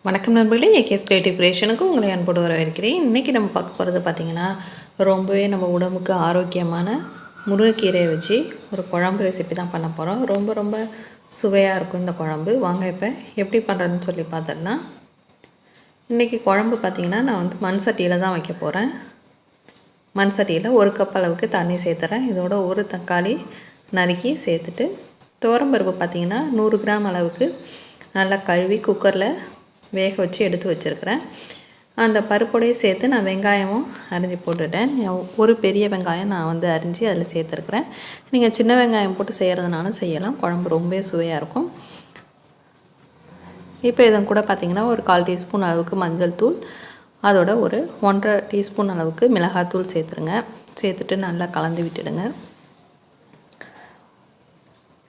வணக்கம் நண்பர்களே, AKS creative கிரியேஷனுக்கு உங்களை அன்போடு வரவேற்கிறேன். இன்றைக்கி நம்ம பார்க்க போகிறது பார்த்திங்கன்னா, ரொம்பவே நம்ம உடம்புக்கு ஆரோக்கியமான முருங்கைக்கீரையை வச்சு ஒரு குழம்பு ரெசிபி தான் பண்ண போகிறோம். ரொம்ப சுவையாக இருக்கும் இந்த குழம்பு. வாங்க இப்போ எப்படி பண்ணுறதுன்னு சொல்லி பார்த்துடலாம். இன்றைக்கி குழம்பு பார்த்திங்கன்னா, நான் வந்து மண் சட்டியில் தான் வைக்க போகிறேன். மண் சட்டியில் 1 கப் அளவுக்கு தண்ணி சேர்த்துறேன். இதோட ஒரு தக்காளி நறுக்கி சேர்த்துட்டு, துவரம்பருப்பு பார்த்திங்கன்னா 100 கிராம் அளவுக்கு நல்லா கழுவி குக்கரில் வேக வச்சு எடுத்து வச்சுருக்கிறேன். அந்த பருப்போடையே சேர்த்து நான் வெங்காயமும் அரிஞ்சு போட்டுட்டேன். ஒரு பெரிய வெங்காயம் நான் வந்து அரிஞ்சு அதில் சேர்த்துருக்குறேன். நீங்கள் சின்ன வெங்காயம் போட்டு செய்கிறதுனாலும் செய்யலாம். குழம்பு ரொம்ப சுவையாக இருக்கும். இப்போ இதன் கூட பார்த்திங்கன்னா ஒரு 1/4 டீஸ்பூன் அளவுக்கு மஞ்சள் தூள், அதோட ஒரு 1.5 டீஸ்பூன் அளவுக்கு மிளகாத்தூள் சேர்த்துருங்க. சேர்த்துட்டு நல்லா கலந்து விட்டுடுங்க.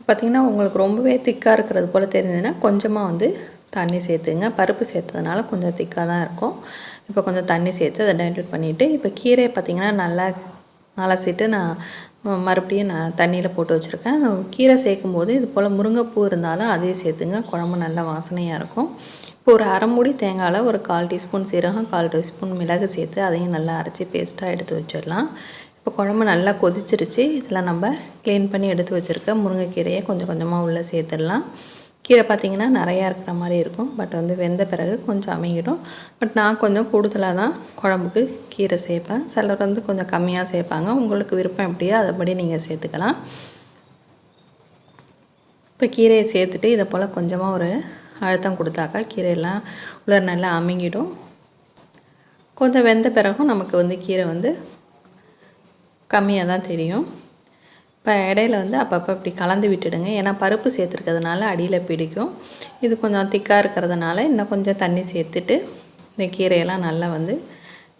பார்த்திங்கன்னா உங்களுக்கு ரொம்பவே திக்காக இருக்கிறது போல் தெரிஞ்சதுன்னா கொஞ்சமாக வந்து தண்ணி சேர்த்துங்க. பருப்பு சேர்த்ததுனால கொஞ்சம் திக்காக தான் இருக்கும். இப்போ கொஞ்சம் தண்ணி சேர்த்து அதை டைல்யூட் பண்ணிவிட்டு, இப்போ கீரையை பார்த்திங்கன்னா நல்லா அலசிட்டு நான் மறுபடியும் தண்ணியில் போட்டு வச்சுருக்கேன். கீரை சேர்க்கும் போது இது போல் முருங்கைப்பூ இருந்தாலும் அதையும் சேர்த்துங்க. குழம்பு நல்லா வாசனையாக இருக்கும். இப்போ ஒரு அரை மூடி தேங்காயில் ஒரு 1/4 டீஸ்பூன் சீரகம், 1/4 டீஸ்பூன் மிளகு சேர்த்து அதையும் நல்லா அரைச்சி பேஸ்ட்டாக எடுத்து வச்சிடலாம். இப்போ குழம்பு நல்லா கொதிச்சிருச்சு. இதில் நம்ம க்ளீன் பண்ணி எடுத்து வச்சுருக்க முருங்கைக்கீரையை கொஞ்சம் கொஞ்சமாக உள்ளே சேர்த்துடலாம். கீரை பார்த்திங்கன்னா நிறையா இருக்கிற மாதிரி இருக்கும். பட் வந்து வெந்த பிறகு கொஞ்சம் அமைங்கிடும். பட் நான் கொஞ்சம் கூடுதலாக தான் குழம்புக்கு கீரை சேர்ப்பேன். சிலர் வந்து கொஞ்சம் கம்மியாக சேர்ப்பாங்க. உங்களுக்கு விருப்பம் எப்படியோ அதைப்படி நீங்கள் சேர்த்துக்கலாம். இப்போ கீரையை சேர்த்துட்டு இதை போல் கொஞ்சமாக ஒரு அழுத்தம் கொடுத்தாக்கா கீரையெல்லாம் உள்ள நல்லா அமைங்கிடும். கொஞ்சம் வெந்த பிறகும் நமக்கு வந்து கீரை வந்து கம்மியாக தான் தெரியும். இப்போ இடையில வந்து அப்பப்போ இப்படி கலந்து விட்டுடுங்க. ஏன்னா பருப்பு சேர்த்துருக்கிறதுனால அடியில் பிடிக்கும். இது கொஞ்சம் திக்காக இருக்கிறதுனால இன்னும் கொஞ்சம் தண்ணி சேர்த்துட்டு இந்த கீரையெல்லாம் நல்லா வந்து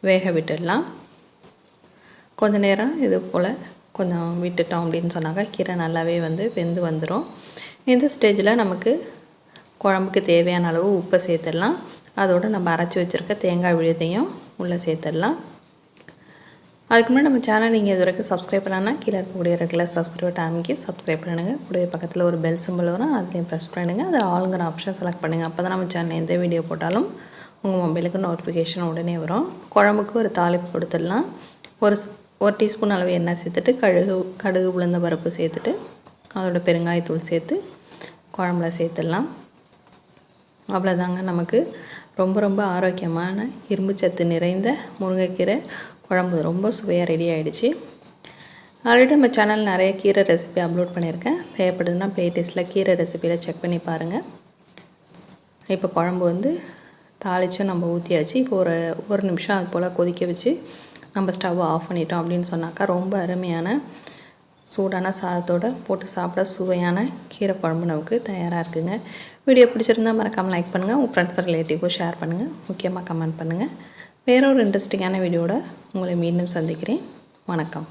வேக விட்டுடலாம். கொஞ்சம் நேரம் இது போல் கொஞ்சம் விட்டுட்டோம் அப்படின்னு சொன்னாக்கா கீரை நல்லாவே வந்து வெந்து வந்துடும். இந்த ஸ்டேஜில் நமக்கு குழம்புக்கு தேவையான அளவு உப்பை சேர்த்துடலாம். அதோடு நம்ம அரைச்சி வச்சுருக்க தேங்காய் விழுதையும் உள்ளே சேர்த்துடலாம். அதுக்கு முன்னாடி நம்ம சேனல் நீங்கள் இது வரைக்கும் சப்ஸ்கிரைப் பண்ணால் கீழே இருக்கக்கூடிய ரெகுலர் சப்ஸ்கிரைப் டைமுக்கு சப்ஸ்கிரைப் பண்ணுங்கள். கூடவே பக்கத்தில் ஒரு பெல் சிம்பிள் வரும், அதுலேயும் ப்ரெஸ் பண்ணுங்கள். அதை ஆளுங்கிற ஆப்ஷன் செலக்ட் பண்ணுங்கள். அப்போ தான் நம்ம சேனல் எந்த வீடியோ போட்டாலும் உங்கள் மொபைலுக்கு நோட்டிஃபிகேஷன் உடனே வரும். குழம்புக்கு ஒரு தாளிப்பு கொடுத்துடலாம். ஒரு டீஸ்பூன் அளவு எண்ணெய் சேர்த்துட்டு கடுகு உளுந்த பருப்பு சேர்த்துட்டு அதோட பெருங்காயத்தூள் சேர்த்து குழம்புல சேர்த்துடலாம். அவ்வளோதாங்க, நமக்கு ரொம்ப ஆரோக்கியமான இரும்பு சத்து நிறைந்த முருங்கைக்கீரை குழம்பு ரொம்ப சுவையாக ரெடி ஆகிடுச்சு. ஆல்ரெடி நம்ம சேனல் நிறைய கீரை ரெசிபி அப்லோட் பண்ணியிருக்கேன். தேவைப்படுதுன்னா ப்ளேலிஸ்ட்டில் கீரை ரெசிபியில் செக் பண்ணி பாருங்கள். இப்போ குழம்பு வந்து தாளித்தும் நம்ம ஊற்றியாச்சு. இப்போ ஒரு நிமிஷம் அது போல் கொதிக்க வச்சு நம்ம ஸ்டவ் ஆஃப் பண்ணிட்டோம் அப்படின்னு சொன்னாக்கா ரொம்ப அருமையான சூடான சாதத்தோடு போட்டு சாப்பிட சுவையான கீரை குழம்பு நமக்கு தயாராக இருக்குங்க. வீடியோ பிடிச்சிருந்தால் மறக்காமல் லைக் பண்ணுங்கள். உங்கள் ஃப்ரெண்ட்ஸ் ரிலேட்டிவ்க்கும் ஷேர் பண்ணுங்கள். முக்கியமாக கமெண்ட் பண்ணுங்கள். வேற ஒரு இன்ட்ரெஸ்டிங்கான வீடியோட உங்களை மீண்டும் சந்திக்கிறேன். வணக்கம்.